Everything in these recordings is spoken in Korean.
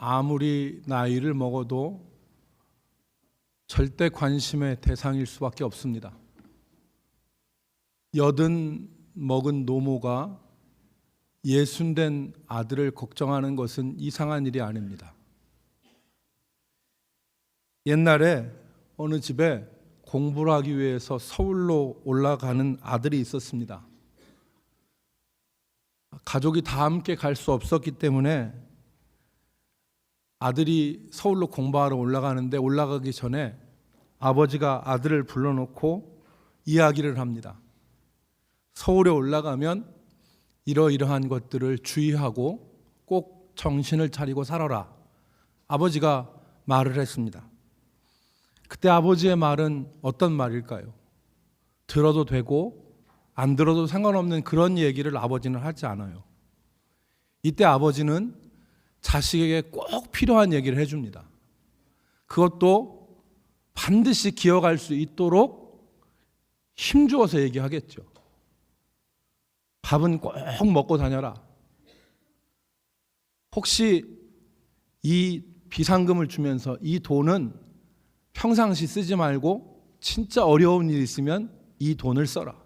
아무리 나이를 먹어도 절대 관심의 대상일 수밖에 없습니다. 80 먹은 노모가 60 된 아들을 걱정하는 것은 이상한 일이 아닙니다. 옛날에 어느 집에 공부를 하기 위해서 서울로 올라가는 아들이 있었습니다. 가족이 다 함께 갈 수 없었기 때문에 아들이 서울로 공부하러 올라가는데 올라가기 전에 아버지가 아들을 불러놓고 이야기를 합니다. 서울에 올라가면 이러이러한 것들을 주의하고 꼭 정신을 차리고 살아라. 아버지가 말을 했습니다. 그때 아버지의 말은 어떤 말일까요? 들어도 되고 안 들어도 상관없는 그런 얘기를 아버지는 하지 않아요. 이때 아버지는 자식에게 꼭 필요한 얘기를 해줍니다. 그것도 반드시 기억할 수 있도록 힘주어서 얘기하겠죠. 밥은 꼭 먹고 다녀라. 혹시 이 비상금을 주면서 이 돈은 평상시 쓰지 말고 진짜 어려운 일 있으면 이 돈을 써라.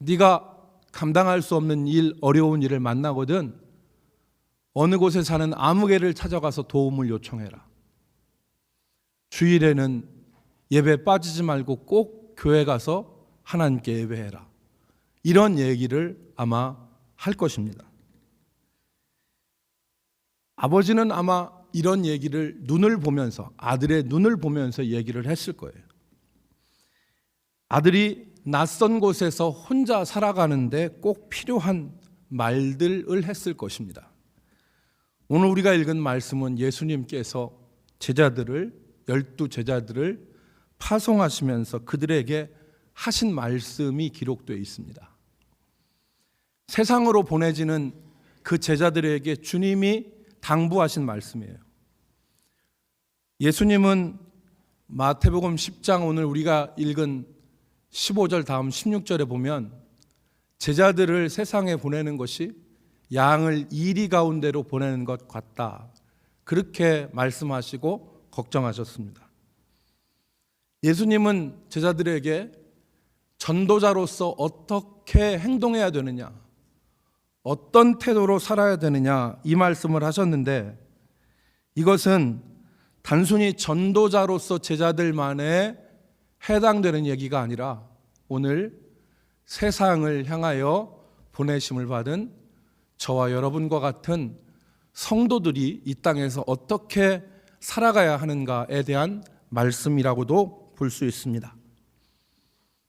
네가 감당할 수 없는 일, 어려운 일을 만나거든 어느 곳에 사는 아무개를 찾아가서 도움을 요청해라. 주일에는 예배 빠지지 말고 꼭 교회 가서 하나님께 예배해라. 이런 얘기를 아마 할 것입니다. 아버지는 아마 이런 얘기를 눈을 보면서, 아들의 눈을 보면서 얘기를 했을 거예요. 아들이 낯선 곳에서 혼자 살아가는데 꼭 필요한 말들을 했을 것입니다. 오늘 우리가 읽은 말씀은 예수님께서 제자들을, 12 제자들을 파송하시면서 그들에게 하신 말씀이 기록되어 있습니다. 세상으로 보내지는 그 제자들에게 주님이 당부하신 말씀이에요. 예수님은 마태복음 10장 오늘 우리가 읽은 15절 다음 16절에 보면 제자들을 세상에 보내는 것이 양을 이리 가운데로 보내는 것 같다. 그렇게 말씀하시고 걱정하셨습니다. 예수님은 제자들에게 전도자로서 어떻게 행동해야 되느냐, 어떤 태도로 살아야 되느냐 이 말씀을 하셨는데 이것은 단순히 전도자로서 제자들만에 해당되는 얘기가 아니라 오늘 세상을 향하여 보내심을 받은 저와 여러분과 같은 성도들이 이 땅에서 어떻게 살아가야 하는가에 대한 말씀이라고도 볼 수 있습니다.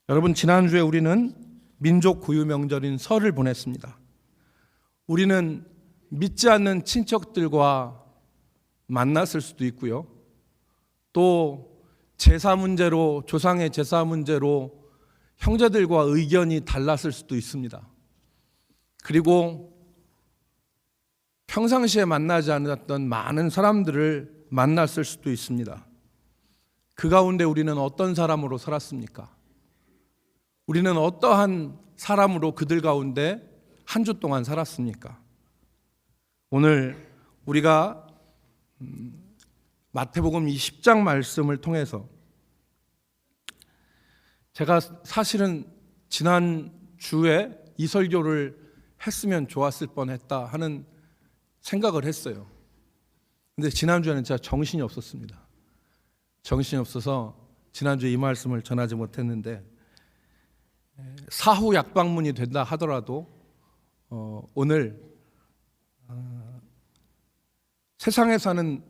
여러분, 지난주에 우리는 민족 고유 명절인 설을 보냈습니다. 우리는 믿지 않는 친척들과 만났을 수도 있고요. 또 제사 문제로, 조상의 제사 문제로 형제들과 의견이 달랐을 수도 있습니다. 그리고 평상시에 만나지 않았던 많은 사람들을 만났을 수도 있습니다. 그 가운데 우리는 어떤 사람으로 살았습니까? 우리는 어떠한 사람으로 그들 가운데 한 주 동안 살았습니까? 오늘 우리가 마태복음 20장 말씀을 통해서 제가 사실은 지난주에 이 설교를 했으면 좋았을 뻔했다 하는 생각을 했어요. 근데 지난주에는 제가 정신이 없었습니다. 정신이 없어서 지난주에 이 말씀을 전하지 못했는데 사후 약방문이 된다 하더라도 오늘 세상에 사는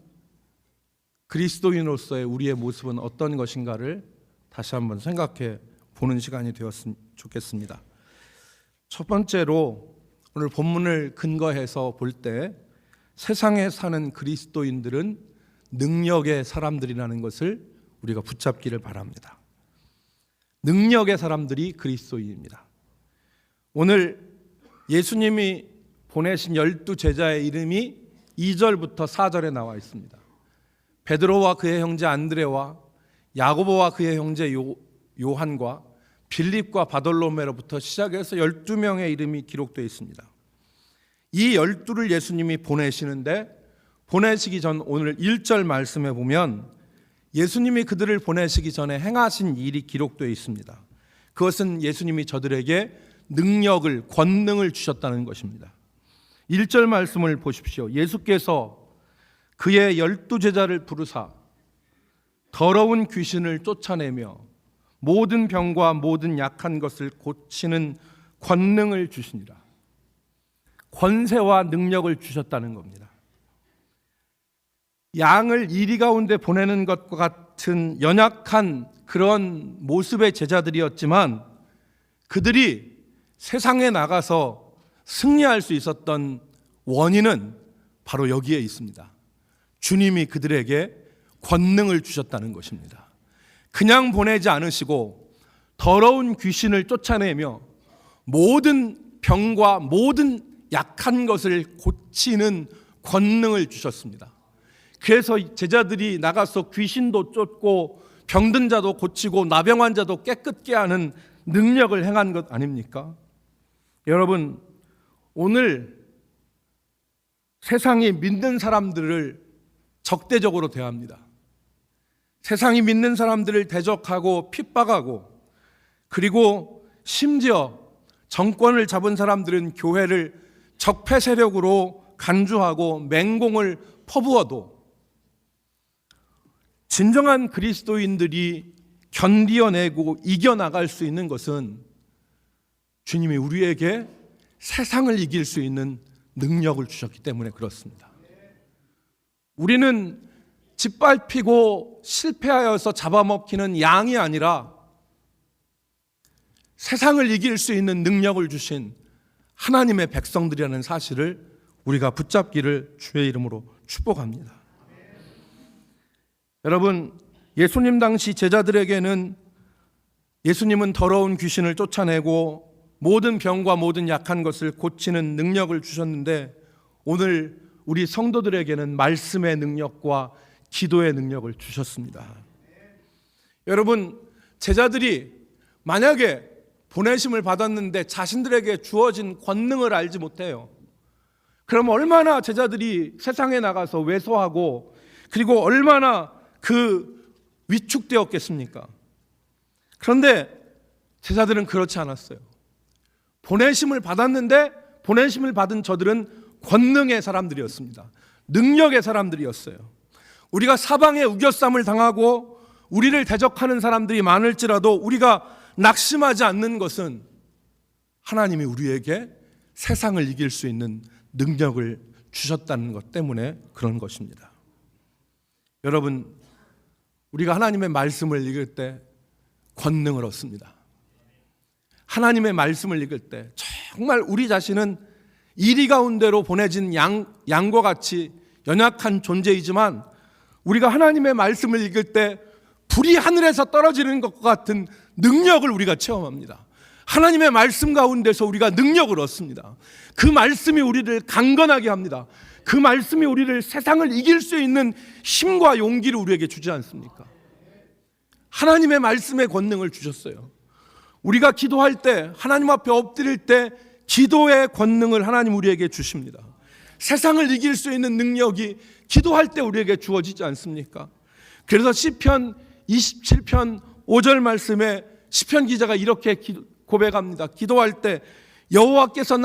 그리스도인으로서의 우리의 모습은 어떤 것인가를 다시 한번 생각해 보는 시간이 되었으면 좋겠습니다. 첫 번째로 오늘 본문을 근거해서 볼 때 세상에 사는 그리스도인들은 능력의 사람들이라는 것을 우리가 붙잡기를 바랍니다. 능력의 사람들이 그리스도인입니다. 오늘 예수님이 보내신 12 제자의 이름이 2절부터 4절에 나와 있습니다. 베드로와 그의 형제 안드레와 야고보와 그의 형제 요한과 빌립과 바돌로메로부터 시작해서 12명의 이름이 기록되어 있습니다. 이 12를 예수님이 보내시는데 보내시기 전 오늘 1절 말씀에 보면 예수님이 그들을 보내시기 전에 행하신 일이 기록되어 있습니다. 그것은 예수님이 저들에게 능력을, 권능을 주셨다는 것입니다. 1절 말씀을 보십시오. 예수께서 그의 12제자를 부르사 더러운 귀신을 쫓아내며 모든 병과 모든 약한 것을 고치는 권능을 주시니라. 권세와 능력을 주셨다는 겁니다. 양을 이리 가운데 보내는 것과 같은 연약한 그런 모습의 제자들이었지만 그들이 세상에 나가서 승리할 수 있었던 원인은 바로 여기에 있습니다. 주님이 그들에게 권능을 주셨다는 것입니다. 그냥 보내지 않으시고 더러운 귀신을 쫓아내며 모든 병과 모든 약한 것을 고치는 권능을 주셨습니다. 그래서 제자들이 나가서 귀신도 쫓고 병든 자도 고치고 나병 환자도 깨끗게 하는 능력을 행한 것 아닙니까? 여러분, 오늘 세상이 믿는 사람들을 적대적으로 대합니다. 세상이 믿는 사람들을 대적하고 핍박하고, 그리고 심지어 정권을 잡은 사람들은 교회를 적폐 세력으로 간주하고 맹공을 퍼부어도 진정한 그리스도인들이 견디어내고 이겨나갈 수 있는 것은 주님이 우리에게 세상을 이길 수 있는 능력을 주셨기 때문에 그렇습니다. 우리는 짓밟히고 실패하여서 잡아먹히는 양이 아니라 세상을 이길 수 있는 능력을 주신 하나님의 백성들이라는 사실을 우리가 붙잡기를 주의 이름으로 축복합니다. 여러분, 예수님 당시 제자들에게는 예수님은 더러운 귀신을 쫓아내고 모든 병과 모든 약한 것을 고치는 능력을 주셨는데 오늘 우리 성도들에게는 말씀의 능력과 기도의 능력을 주셨습니다. 여러분, 제자들이 만약에 보내심을 받았는데 자신들에게 주어진 권능을 알지 못해요. 그럼 얼마나 제자들이 세상에 나가서 외소하고 그리고 얼마나 위축되었겠습니까? 그런데 제자들은 그렇지 않았어요. 보내심을 받았는데 보내심을 받은 저들은 권능의 사람들이었습니다. 능력의 사람들이었어요. 우리가 사방에 우겨쌈을 당하고 우리를 대적하는 사람들이 많을지라도 우리가 낙심하지 않는 것은 하나님이 우리에게 세상을 이길 수 있는 능력을 주셨다는 것 때문에 그런 것입니다. 여러분, 우리가 하나님의 말씀을 읽을 때 권능을 얻습니다. 하나님의 말씀을 읽을 때 정말 우리 자신은 이리 가운데로 보내진 양과 같이 연약한 존재이지만 우리가 하나님의 말씀을 읽을 때 불이 하늘에서 떨어지는 것과 같은 능력을 우리가 체험합니다. 하나님의 말씀 가운데서 우리가 능력을 얻습니다. 그 말씀이 우리를 강건하게 합니다. 그 말씀이 우리를 세상을 이길 수 있는 힘과 용기를 우리에게 주지 않습니까? 하나님의 말씀의 권능을 주셨어요. 우리가 기도할 때, 하나님 앞에 엎드릴 때 기도의 권능을 하나님 우리에게 주십니다. 세상을 이길 수 있는 능력이 기도할 때 우리에게 주어지지 않습니까? 그래서 시편 27편 5절 말씀에 시편 기자가 이렇게 고백합니다. 기도할 때 여호와께서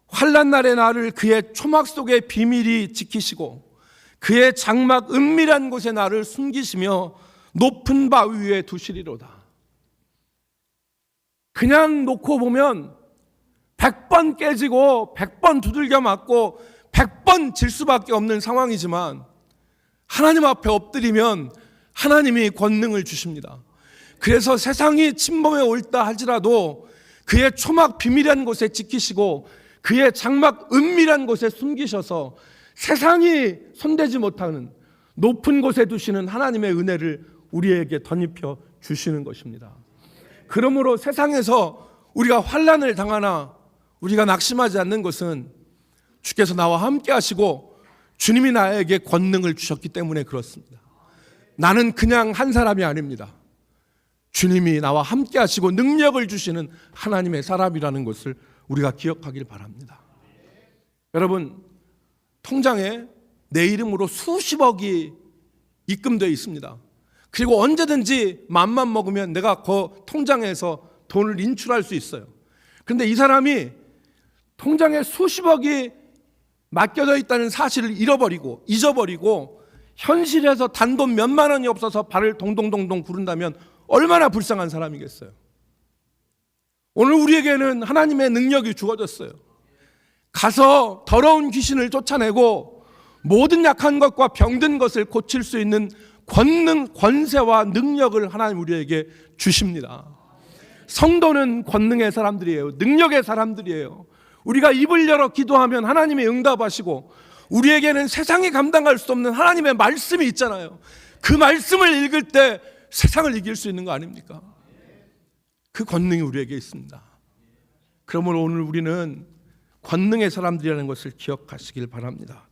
환난 날의 나를 그의 초막 속에 비밀히 지키시고 그의 장막 은밀한 곳에 나를 숨기시며 높은 바위 위에 두시리로다. 그냥 놓고 보면 100번 깨지고 100번 두들겨 맞고 100번 질 수밖에 없는 상황이지만 하나님 앞에 엎드리면 하나님이 권능을 주십니다. 그래서 세상이 침범해 올다 할지라도 그의 초막 비밀한 곳에 지키시고 그의 장막 은밀한 곳에 숨기셔서 세상이 손대지 못하는 높은 곳에 두시는 하나님의 은혜를 우리에게 덧입혀 주시는 것입니다. 그러므로 세상에서 우리가 환난을 당하나 우리가 낙심하지 않는 것은 주께서 나와 함께 하시고 주님이 나에게 권능을 주셨기 때문에 그렇습니다. 나는 그냥 한 사람이 아닙니다. 주님이 나와 함께 하시고 능력을 주시는 하나님의 사람이라는 것을 우리가 기억하길 바랍니다. 여러분, 통장에 내 이름으로 수십억이 입금되어 있습니다. 그리고 언제든지 맘만 먹으면 내가 그 통장에서 돈을 인출할 수 있어요. 그런데 이 사람이 통장에 수십억이 맡겨져 있다는 사실을 잊어버리고 현실에서 단돈 몇만 원이 없어서 발을 동동동동 구른다면 얼마나 불쌍한 사람이겠어요. 오늘 우리에게는 하나님의 능력이 주어졌어요. 가서 더러운 귀신을 쫓아내고 모든 약한 것과 병든 것을 고칠 수 있는 권능, 권세와 능력을 하나님 우리에게 주십니다. 성도는 권능의 사람들이에요. 능력의 사람들이에요. 우리가 입을 열어 기도하면 하나님이 응답하시고, 우리에게는 세상이 감당할 수 없는 하나님의 말씀이 있잖아요. 그 말씀을 읽을 때 세상을 이길 수 있는 거 아닙니까? 그 권능이 우리에게 있습니다. 그러므로 오늘 우리는 권능의 사람들이라는 것을 기억하시길 바랍니다.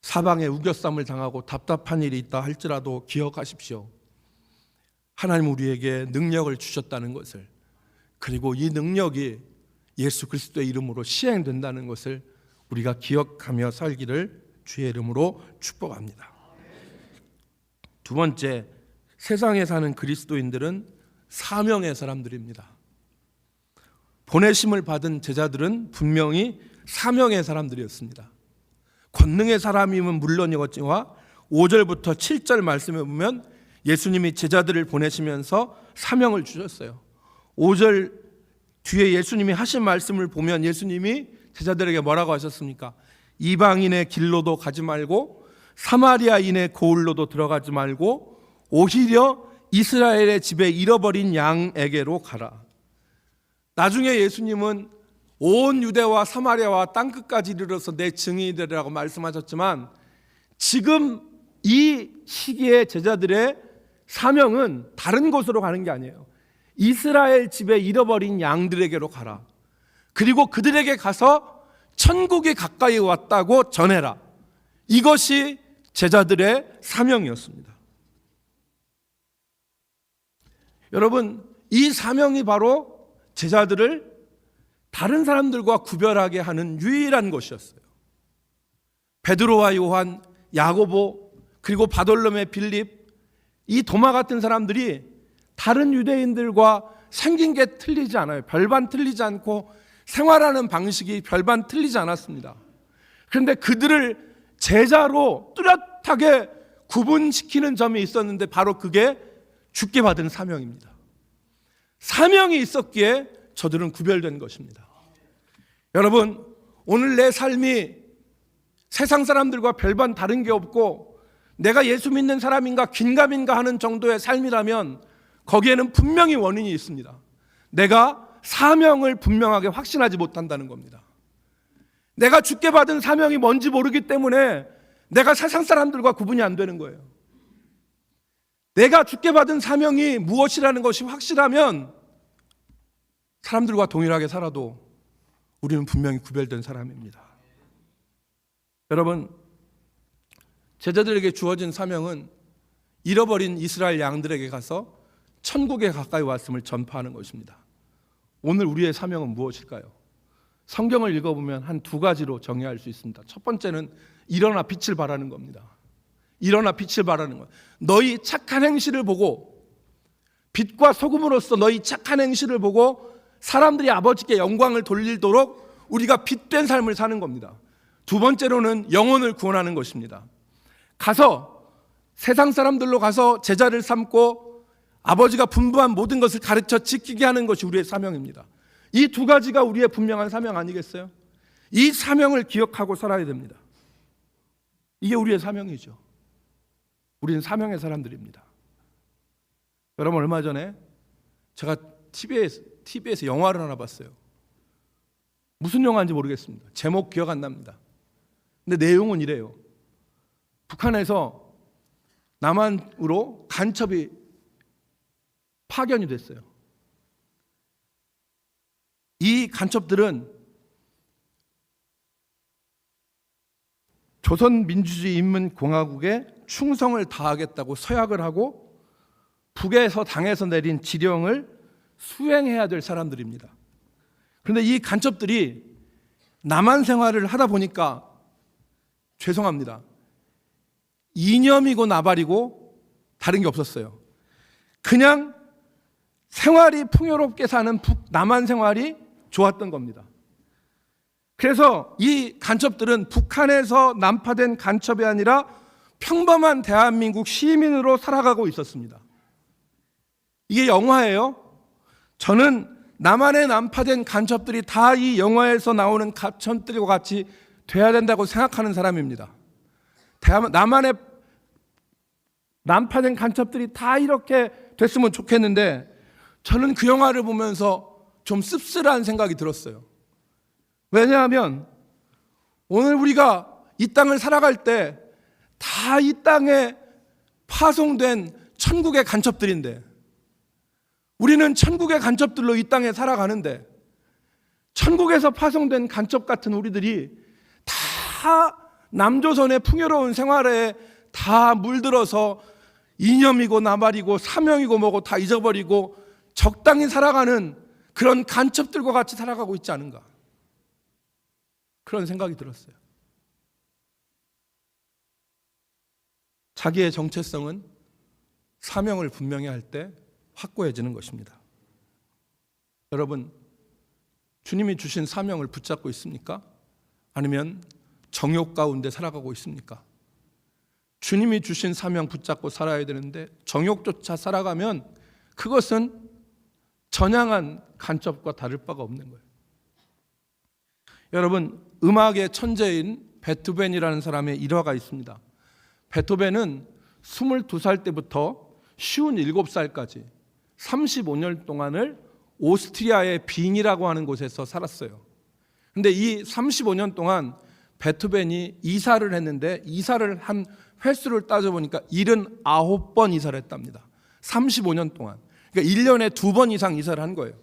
사방에 우겨쌈을 당하고 답답한 일이 있다 할지라도 기억하십시오. 하나님 우리에게 능력을 주셨다는 것을, 그리고 이 능력이 예수 그리스도의 이름으로 시행된다는 것을 우리가 기억하며 살기를 주의 이름으로 축복합니다. 두 번째, 세상에 사는 그리스도인들은 사명의 사람들입니다. 보내심을 받은 제자들은 분명히 사명의 사람들이었습니다. 권능의 사람이면 물론이었지만 5절부터 7절 말씀에 보면 예수님이 제자들을 보내시면서 사명을 주셨어요. 5절 뒤에 예수님이 하신 말씀을 보면 예수님이 제자들에게 뭐라고 하셨습니까? 이방인의 길로도 가지 말고 사마리아인의 고을로도 들어가지 말고 오히려 이스라엘의 집에 잃어버린 양에게로 가라. 나중에 예수님은 온 유대와 사마리아와 땅끝까지 이르러서 내 증인이 되리라고 말씀하셨지만, 지금 이 시기에 제자들의 사명은 다른 곳으로 가는 게 아니에요. 이스라엘 집에 잃어버린 양들에게로 가라. 그리고 그들에게 가서 천국이 가까이 왔다고 전해라. 이것이 제자들의 사명이었습니다. 여러분, 이 사명이 바로 제자들을 다른 사람들과 구별하게 하는 유일한 것이었어요. 베드로와 요한, 야고보, 그리고 바돌로메, 빌립, 이 도마 같은 사람들이 다른 유대인들과 생긴 게 틀리지 않아요. 별반 틀리지 않고 생활하는 방식이 별반 틀리지 않았습니다. 그런데 그들을 제자로 뚜렷하게 구분시키는 점이 있었는데 바로 그게 주께 받은 사명입니다. 사명이 있었기에 저들은 구별된 것입니다. 여러분, 오늘 내 삶이 세상 사람들과 별반 다른 게 없고 내가 예수 믿는 사람인가 긴가민가 하는 정도의 삶이라면 거기에는 분명히 원인이 있습니다. 내가 사명을 분명하게 확신하지 못한다는 겁니다. 내가 주께 받은 사명이 뭔지 모르기 때문에 내가 세상 사람들과 구분이 안 되는 거예요. 내가 주께 받은 사명이 무엇이라는 것이 확실하면 사람들과 동일하게 살아도 우리는 분명히 구별된 사람입니다. 여러분, 제자들에게 주어진 사명은 잃어버린 이스라엘 양들에게 가서 천국에 가까이 왔음을 전파하는 것입니다. 오늘 우리의 사명은 무엇일까요? 성경을 읽어보면 한 두 가지로 정의할 수 있습니다. 첫 번째는 일어나 빛을 발하는 겁니다. 일어나 빛을 발하는 거예요. 너희 착한 행실을 보고, 빛과 소금으로서 너희 착한 행실을 보고 사람들이 아버지께 영광을 돌리도록 우리가 빛된 삶을 사는 겁니다. 두 번째로는 영혼을 구원하는 것입니다. 가서 세상 사람들로 가서 제자를 삼고 아버지가 분부한 모든 것을 가르쳐 지키게 하는 것이 우리의 사명입니다. 이 두 가지가 우리의 분명한 사명 아니겠어요? 이 사명을 기억하고 살아야 됩니다. 이게 우리의 사명이죠. 우리는 사명의 사람들입니다. 여러분, 얼마 전에 제가 TV에서 영화를 하나 봤어요. 무슨 영화인지 모르겠습니다. 제목 기억 안 납니다. 근데 내용은 이래요. 북한에서 남한으로 간첩이 파견이 됐어요. 이 간첩들은 조선민주주의인민공화국에 충성을 다하겠다고 서약을 하고 북에서 당에서 내린 지령을 수행해야 될 사람들입니다. 그런데 이 간첩들이 남한 생활을 하다 보니까 죄송합니다. 이념이고 나발이고 다른 게 없었어요. 그냥 생활이 풍요롭게 사는 남한 생활이 좋았던 겁니다. 그래서 이 간첩들은 북한에서 난파된 간첩이 아니라 평범한 대한민국 시민으로 살아가고 있었습니다. 이게 영화예요. 저는 남한에 난파된 간첩들이 다 이 영화에서 나오는 간첩들과 같이 돼야 된다고 생각하는 사람입니다. 남한에 난파된 간첩들이 다 이렇게 됐으면 좋겠는데 저는 그 영화를 보면서 좀 씁쓸한 생각이 들었어요. 왜냐하면 오늘 우리가 이 땅을 살아갈 때 다 이 땅에 파송된 천국의 간첩들인데 우리는 천국의 간첩들로 이 땅에 살아가는데 천국에서 파송된 간첩 같은 우리들이 다 남조선의 풍요로운 생활에 다 물들어서 이념이고 나발이고 사명이고 뭐고 다 잊어버리고 적당히 살아가는 그런 간첩들과 같이 살아가고 있지 않은가, 그런 생각이 들었어요. 자기의 정체성은 사명을 분명히 할 때 확고해지는 것입니다. 여러분, 주님이 주신 사명을 붙잡고 있습니까? 아니면 정욕 가운데 살아가고 있습니까? 주님이 주신 사명 붙잡고 살아야 되는데 정욕조차 살아가면 그것은 전향한 간첩과 다를 바가 없는 거예요. 여러분, 음악의 천재인 베토벤이라는 사람의 일화가 있습니다. 베토벤은 22살 때부터 57살까지 35년 동안을 오스트리아의 빈이라고 하는 곳에서 살았어요. 근데 이 35년 동안 베토벤이 이사를 했는데 이사를 한 횟수를 따져보니까 79번 이사를 했답니다. 35년 동안. 그러니까 1년에 2번 이상 이사를 한 거예요.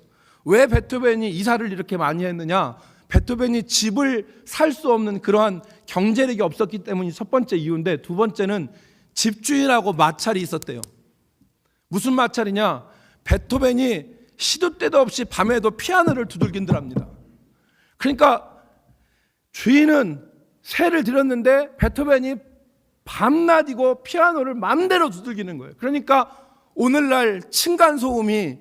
왜 베토벤이 이사를 이렇게 많이 했느냐? 베토벤이 집을 살 수 없는 그러한 경제력이 없었기 때문이 첫 번째 이유인데, 두 번째는 집주인하고 마찰이 있었대요. 무슨 마찰이냐? 베토벤이 시도 때도 없이 밤에도 피아노를 두들긴더랍니다. 그러니까 주인은 세를 들였는데 베토벤이 밤낮이고 피아노를 마음대로 두들기는 거예요. 그러니까 오늘날 층간소음이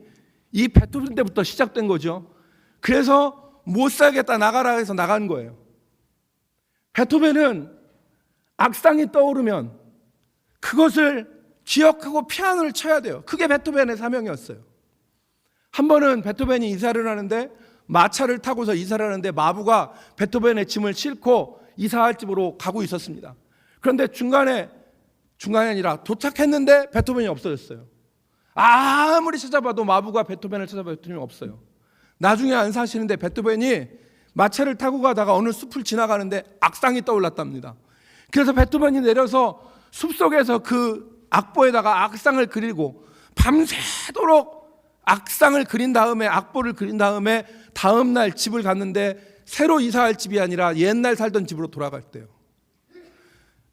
이 베토벤 때부터 시작된 거죠. 그래서 못 살겠다, 나가라 해서 나간 거예요. 베토벤은 악상이 떠오르면 그것을 기억하고 피아노를 쳐야 돼요. 그게 베토벤의 사명이었어요. 한 번은 베토벤이 이사를 하는데 마차를 타고서 이사를 하는데 마부가 베토벤의 짐을 싣고 이사할 집으로 가고 있었습니다. 그런데 중간이 아니라 도착했는데 베토벤이 없어졌어요. 아무리 찾아봐도 마부가 베토벤을 찾아봤더니 없어요. 나중에 안 사시는데 베토벤이 마차를 타고 가다가 어느 숲을 지나가는데 악상이 떠올랐답니다. 그래서 베토벤이 내려서 숲속에서 그 악보에다가 악상을 그리고 밤새도록 악상을 그린 다음에 악보를 그린 다음에 다음 날 집을 갔는데 새로 이사할 집이 아니라 옛날 살던 집으로 돌아갈 때요.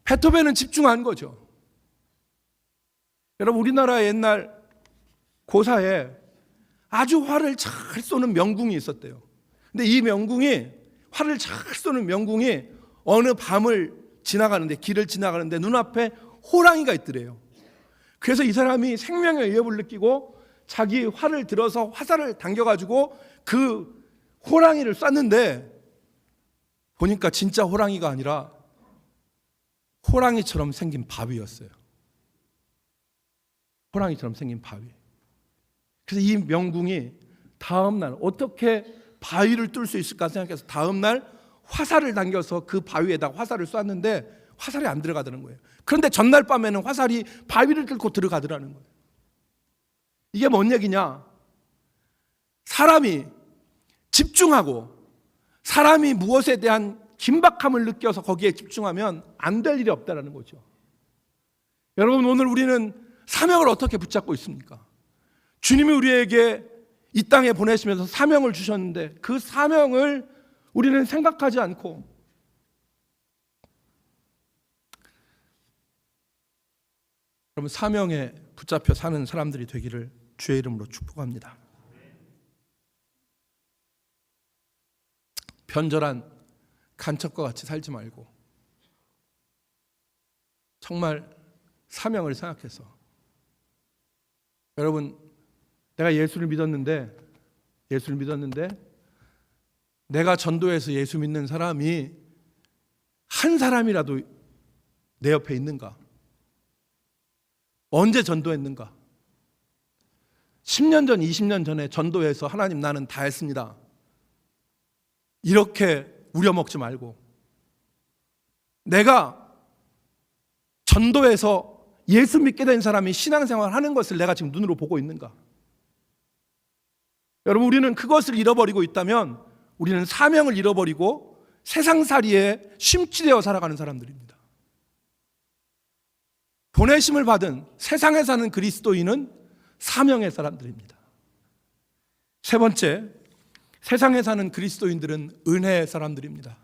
베토벤은 집중한 거죠. 여러분, 우리나라 옛날 고사에 아주 활을 잘 쏘는 명궁이 있었대요. 근데 이 명궁이, 활을 잘 쏘는 명궁이 어느 밤을 지나가는데, 길을 지나가는데 눈앞에 호랑이가 있더래요. 그래서 이 사람이 생명의 위협을 느끼고 자기 활을 들어서 화살을 당겨가지고 그 호랑이를 쐈는데 보니까 진짜 호랑이가 아니라 호랑이처럼 생긴 바위였어요. 호랑이처럼 생긴 바위. 그래서 이 명궁이 다음날 어떻게 바위를 뚫을 수 있을까 생각해서 다음날 화살을 당겨서 그 바위에다가 화살을 쐈는데 화살이 안 들어가더라는 거예요. 그런데 전날 밤에는 화살이 바위를 뚫고 들어가더라는 거예요. 이게 뭔 얘기냐? 사람이 집중하고 사람이 무엇에 대한 긴박함을 느껴서 거기에 집중하면 안 될 일이 없다는 거죠. 여러분, 오늘 우리는 사명을 어떻게 붙잡고 있습니까? 주님이 우리에게 이 땅에 보내시면서 사명을 주셨는데 그 사명을 우리는 생각하지 않고 여러분, 사명에 붙잡혀 사는 사람들이 되기를 주의 이름으로 축복합니다. 변절한 간첩과 같이 살지 말고 정말 사명을 생각해서, 여러분, 내가 예수를 믿었는데 내가 전도해서 예수 믿는 사람이 한 사람이라도 내 옆에 있는가? 언제 전도했는가? 10년 전, 20년 전에 전도해서 하나님 나는 다 했습니다, 이렇게 우려먹지 말고, 내가 전도해서 예수 믿게 된 사람이 신앙생활 하는 것을 내가 지금 눈으로 보고 있는가? 여러분, 우리는 그것을 잃어버리고 있다면 우리는 사명을 잃어버리고 세상살이에 심취되어 살아가는 사람들입니다. 보내심을 받은 세상에 사는 그리스도인은 사명의 사람들입니다. 세 번째, 세상에 사는 그리스도인들은 은혜의 사람들입니다.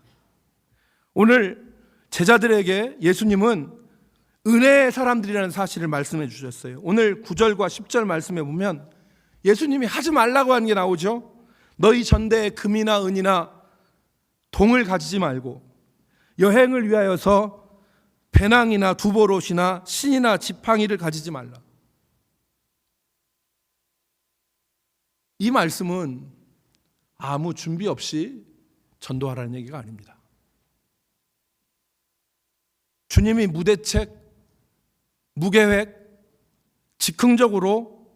오늘 제자들에게 예수님은 은혜의 사람들이라는 사실을 말씀해 주셨어요. 오늘 9절과 10절 말씀에 보면 예수님이 하지 말라고 하는 게 나오죠. 너희 전대에 금이나 은이나 동을 가지지 말고 여행을 위하여서 배낭이나 두보롯이나 신이나 지팡이를 가지지 말라. 이 말씀은 아무 준비 없이 전도하라는 얘기가 아닙니다. 주님이 무대책, 무계획, 즉흥적으로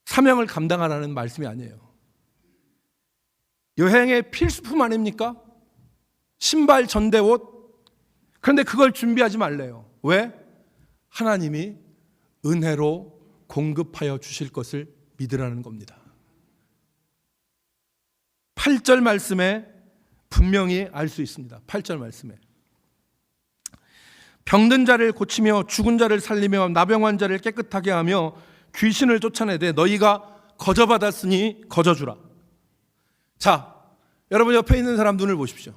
사명을 감당하라는 말씀이 아니에요. 여행의 필수품 아닙니까? 신발, 전대옷. 그런데 그걸 준비하지 말래요. 왜? 하나님이 은혜로 공급하여 주실 것을 믿으라는 겁니다. 8절 말씀에 분명히 알 수 있습니다. 8절 말씀에 병든 자를 고치며 죽은 자를 살리며 나병한 자를 깨끗하게 하며 귀신을 쫓아내되 너희가 거저받았으니 거저주라. 자, 여러분 옆에 있는 사람 눈을 보십시오.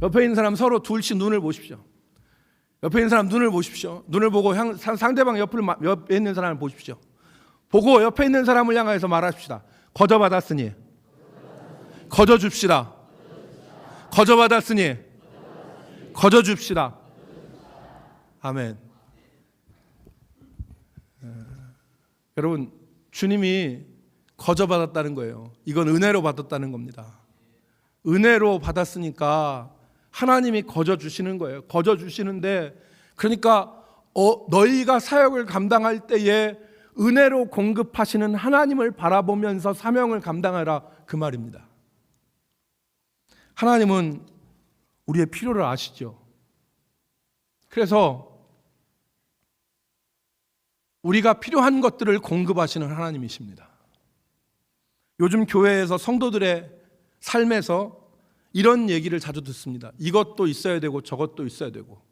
옆에 있는 사람 서로 둘씩 눈을 보십시오. 옆에 있는 사람 눈을 보십시오. 눈을 보고 상대방 옆에 있는 사람을 보십시오. 보고 옆에 있는 사람을 향해서 말합시다. 거저받았으니 거저줍시다. 거저받았으니 거저줍시다. 아멘. 여러분, 주님이 거저받았다는 거예요. 이건 은혜로 받았다는 겁니다. 은혜로 받았으니까 하나님이 거저주시는 거예요. 거저주시는데, 그러니까 너희가 사역을 감당할 때에 은혜로 공급하시는 하나님을 바라보면서 사명을 감당하라, 그 말입니다. 하나님은 우리의 필요를 아시죠. 그래서 우리가 필요한 것들을 공급하시는 하나님이십니다. 요즘 교회에서 성도들의 삶에서 이런 얘기를 자주 듣습니다. 이것도 있어야 되고 저것도 있어야 되고,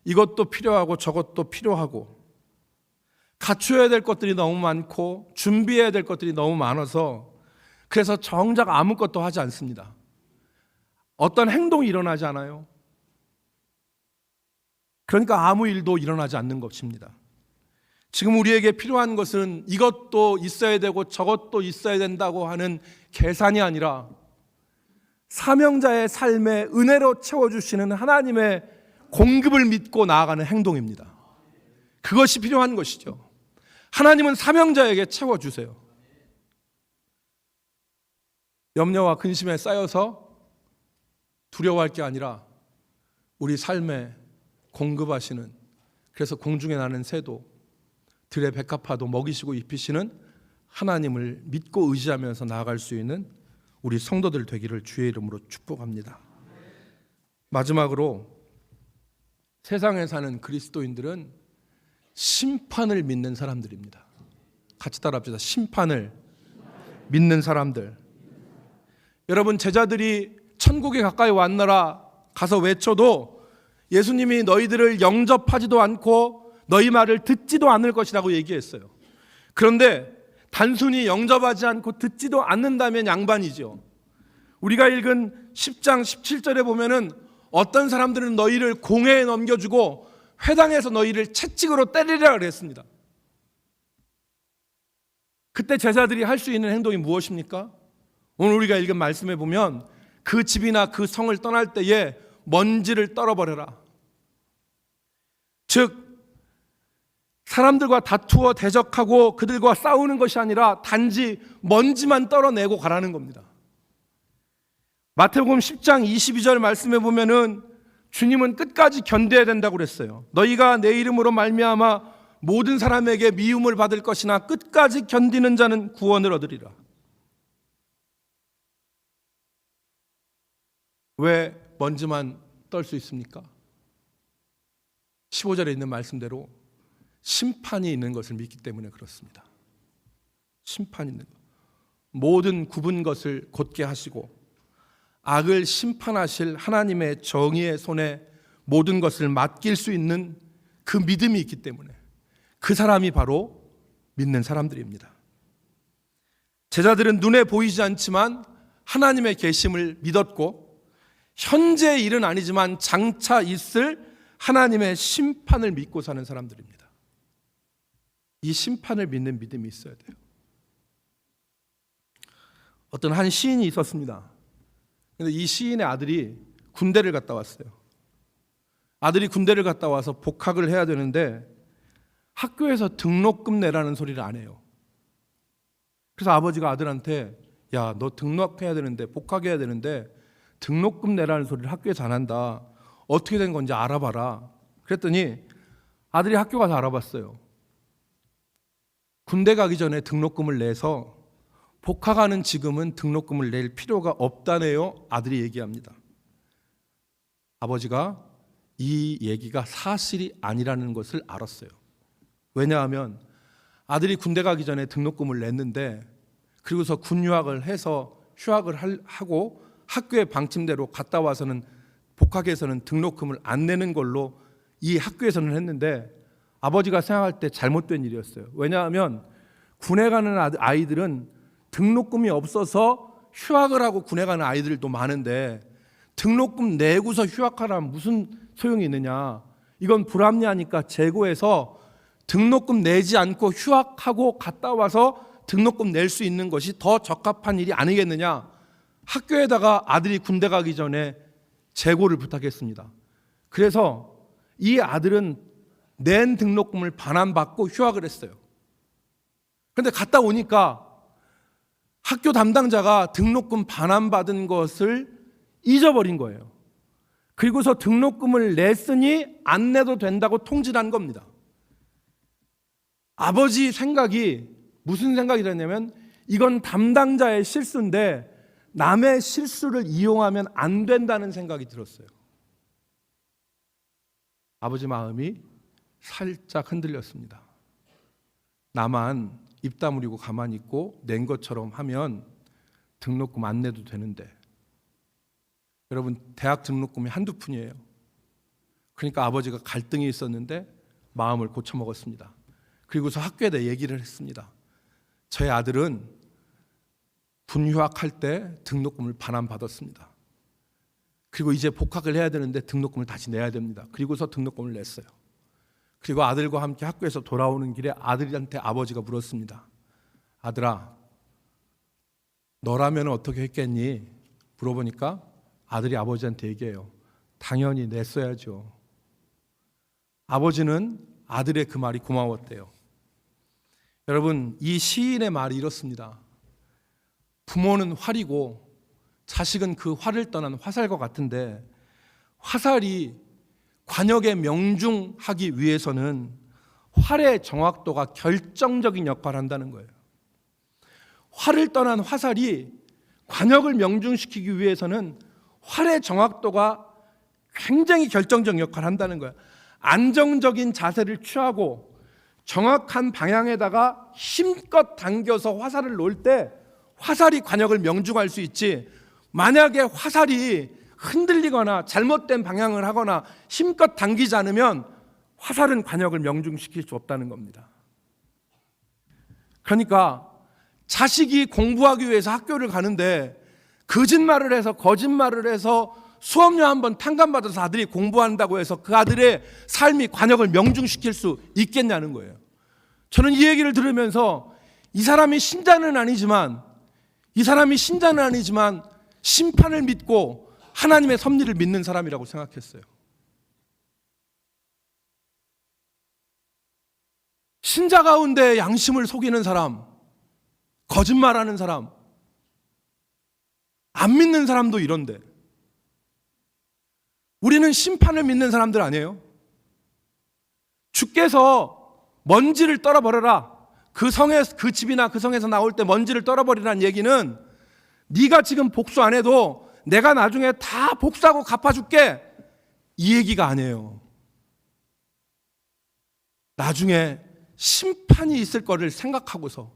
이것도 필요하고 저것도 필요하고, 갖춰야 될 것들이 너무 많고 준비해야 될 것들이 너무 많아서 그래서 정작 아무것도 하지 않습니다. 어떤 행동이 일어나지 않아요. 그러니까 아무 일도 일어나지 않는 것입니다. 지금 우리에게 필요한 것은 이것도 있어야 되고 저것도 있어야 된다고 하는 계산이 아니라 사명자의 삶에 은혜로 채워주시는 하나님의 공급을 믿고 나아가는 행동입니다. 그것이 필요한 것이죠. 하나님은 사명자에게 채워주세요. 염려와 근심에 쌓여서 두려워할 게 아니라 우리 삶에 공급하시는, 그래서 공중에 나는 새도 들의 백합화도 먹이시고 입히시는 하나님을 믿고 의지하면서 나아갈 수 있는 우리 성도들 되기를 주의 이름으로 축복합니다. 마지막으로 세상에 사는 그리스도인들은 심판을 믿는 사람들입니다. 같이 따라합시다. 심판을 믿는 사람들. 여러분, 제자들이 천국에 가까이 왔노라 가서 외쳐도 예수님이 너희들을 영접하지도 않고 너희 말을 듣지도 않을 것이라고 얘기했어요. 그런데 단순히 영접하지 않고 듣지도 않는다면 양반이죠. 우리가 읽은 10장 17절에 보면은 어떤 사람들은 너희를 공회에 넘겨주고 회당에서 너희를 채찍으로 때리라 그랬습니다. 그때 제자들이 할 수 있는 행동이 무엇입니까? 오늘 우리가 읽은 말씀에 보면 그 집이나 그 성을 떠날 때에 먼지를 떨어버려라. 즉 사람들과 다투어 대적하고 그들과 싸우는 것이 아니라 단지 먼지만 떨어내고 가라는 겁니다. 마태복음 10장 22절 말씀에 보면은 주님은 끝까지 견뎌야 된다고 그랬어요. 너희가 내 이름으로 말미암아 모든 사람에게 미움을 받을 것이나 끝까지 견디는 자는 구원을 얻으리라. 왜 먼지만 떨 수 있습니까? 15절에 있는 말씀대로 심판이 있는 것을 믿기 때문에 그렇습니다. 심판이 있는 것. 모든 굽은 것을 곧게 하시고 악을 심판하실 하나님의 정의의 손에 모든 것을 맡길 수 있는 그 믿음이 있기 때문에 그 사람이 바로 믿는 사람들입니다. 제자들은 눈에 보이지 않지만 하나님의 계심을 믿었고 현재의 일은 아니지만 장차 있을 하나님의 심판을 믿고 사는 사람들입니다. 이 심판을 믿는 믿음이 있어야 돼요. 어떤 한 시인이 있었습니다. 그런데 이 시인의 아들이 군대를 갔다 왔어요. 아들이 군대를 갔다 와서 복학을 해야 되는데 학교에서 등록금 내라는 소리를 안 해요. 그래서 아버지가 아들한테 야, 너 등록해야 되는데 복학해야 되는데 등록금 내라는 소리를 학교에서 안 한다. 어떻게 된 건지 알아봐라. 그랬더니 아들이 학교 가서 알아봤어요. 군대 가기 전에 등록금을 내서 복학하는 지금은 등록금을 낼 필요가 없다네요. 아들이 얘기합니다. 아버지가 이 얘기가 사실이 아니라는 것을 알았어요. 왜냐하면 아들이 군대 가기 전에 등록금을 냈는데 그리고서 군 유학을 해서 휴학을 하고 학교의 방침대로 갔다 와서는 복학에서는 등록금을 안 내는 걸로 이 학교에서는 했는데 아버지가 생각할 때 잘못된 일이었어요. 왜냐하면 군에 가는 아이들은 등록금이 없어서 휴학을 하고 군에 가는 아이들도 많은데 등록금 내고서 휴학하라면 무슨 소용이 있느냐. 이건 불합리하니까 재고해서 등록금 내지 않고 휴학하고 갔다 와서 등록금 낼 수 있는 것이 더 적합한 일이 아니겠느냐. 학교에다가 아들이 군대 가기 전에 재고를 부탁했습니다. 그래서 이 아들은 낸 등록금을 반환받고 휴학을 했어요. 그런데 갔다 오니까 학교 담당자가 등록금 반환받은 것을 잊어버린 거예요. 그리고서 등록금을 냈으니 안 내도 된다고 통지한 겁니다. 아버지 생각이 무슨 생각이 들었냐면 이건 담당자의 실수인데 남의 실수를 이용하면 안 된다는 생각이 들었어요. 아버지 마음이 살짝 흔들렸습니다. 나만 입 다물고 가만히 있고 낸 것처럼 하면 등록금 안 내도 되는데 여러분 대학 등록금이 한두 푼이에요. 그러니까 아버지가 갈등이 있었는데 마음을 고쳐먹었습니다. 그리고서 학교에다 얘기를 했습니다. 저희 아들은 군휴학할 때 등록금을 반환받았습니다. 그리고 이제 복학을 해야 되는데 등록금을 다시 내야 됩니다. 그리고서 등록금을 냈어요. 그리고 아들과 함께 학교에서 돌아오는 길에 아들한테 아버지가 물었습니다. 아들아, 너라면 어떻게 했겠니? 물어보니까 아들이 아버지한테 얘기해요. 당연히 냈어야죠. 아버지는 아들의 그 말이 고마웠대요. 여러분, 이 시인의 말이 이렇습니다. 부모는 활이고 자식은 그 활을 떠난 화살과 같은데 화살이 관역에 명중하기 위해서는 활의 정확도가 결정적인 역할을 한다는 거예요. 활을 떠난 화살이 관역을 명중시키기 위해서는 활의 정확도가 굉장히 결정적 역할을 한다는 거예요. 안정적인 자세를 취하고 정확한 방향에다가 힘껏 당겨서 화살을 놓을 때 화살이 관역을 명중할 수 있지, 만약에 화살이 흔들리거나 잘못된 방향을 하거나 힘껏 당기지 않으면 화살은 관역을 명중시킬 수 없다는 겁니다. 그러니까 자식이 공부하기 위해서 학교를 가는데 거짓말을 해서 수업료 한번 탕감받아서 아들이 공부한다고 해서 그 아들의 삶이 관역을 명중시킬 수 있겠냐는 거예요. 저는 이 얘기를 들으면서 이 사람이 신자는 아니지만 심판을 믿고 하나님의 섭리를 믿는 사람이라고 생각했어요. 신자 가운데 양심을 속이는 사람, 거짓말하는 사람, 안 믿는 사람도 이런데 우리는 심판을 믿는 사람들 아니에요? 주께서 먼지를 떨어버려라. 그 집이나 그 성에서 나올 때 먼지를 떨어버리라는 얘기는 네가 지금 복수 안 해도 내가 나중에 다 복수하고 갚아줄게, 이 얘기가 아니에요. 나중에 심판이 있을 거를 생각하고서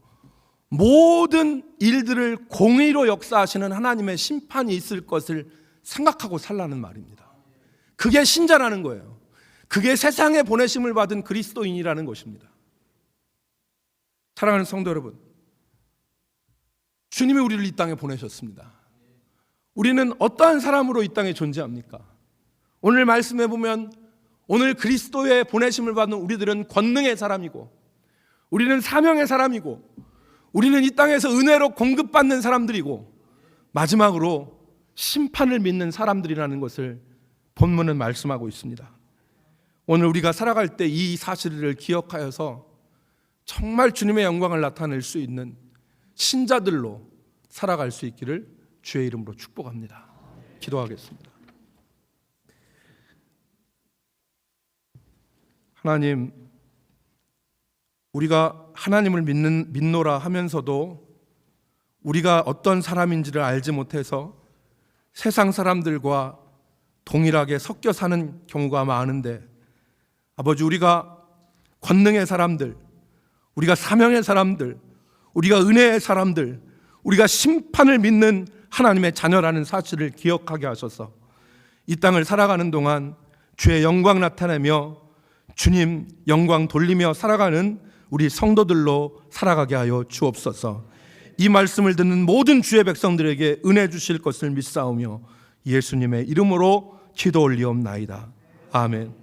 모든 일들을 공의로 역사하시는 하나님의 심판이 있을 것을 생각하고 살라는 말입니다. 그게 신자라는 거예요. 그게 세상에 보내심을 받은 그리스도인이라는 것입니다. 사랑하는 성도 여러분, 주님이 우리를 이 땅에 보내셨습니다. 우리는 어떠한 사람으로 이 땅에 존재합니까? 오늘 말씀해 보면 오늘 그리스도의 보내심을 받는 우리들은 권능의 사람이고, 우리는 사명의 사람이고, 우리는 이 땅에서 은혜로 공급받는 사람들이고, 마지막으로 심판을 믿는 사람들이라는 것을 본문은 말씀하고 있습니다. 오늘 우리가 살아갈 때 이 사실을 기억하여서 정말 주님의 영광을 나타낼 수 있는 신자들로 살아갈 수 있기를 주의 이름으로 축복합니다. 기도하겠습니다. 하나님, 우리가 하나님을 믿노라 하면서도 우리가 어떤 사람인지를 알지 못해서 세상 사람들과 동일하게 섞여 사는 경우가 많은데, 아버지, 우리가 권능의 사람들, 우리가 사명의 사람들, 우리가 은혜의 사람들, 우리가 심판을 믿는 하나님의 자녀라는 사실을 기억하게 하셔서 이 땅을 살아가는 동안 주의 영광 나타내며 주님 영광 돌리며 살아가는 우리 성도들로 살아가게 하여 주옵소서. 이 말씀을 듣는 모든 주의 백성들에게 은혜 주실 것을 믿사오며 예수님의 이름으로 기도 올리옵나이다. 아멘.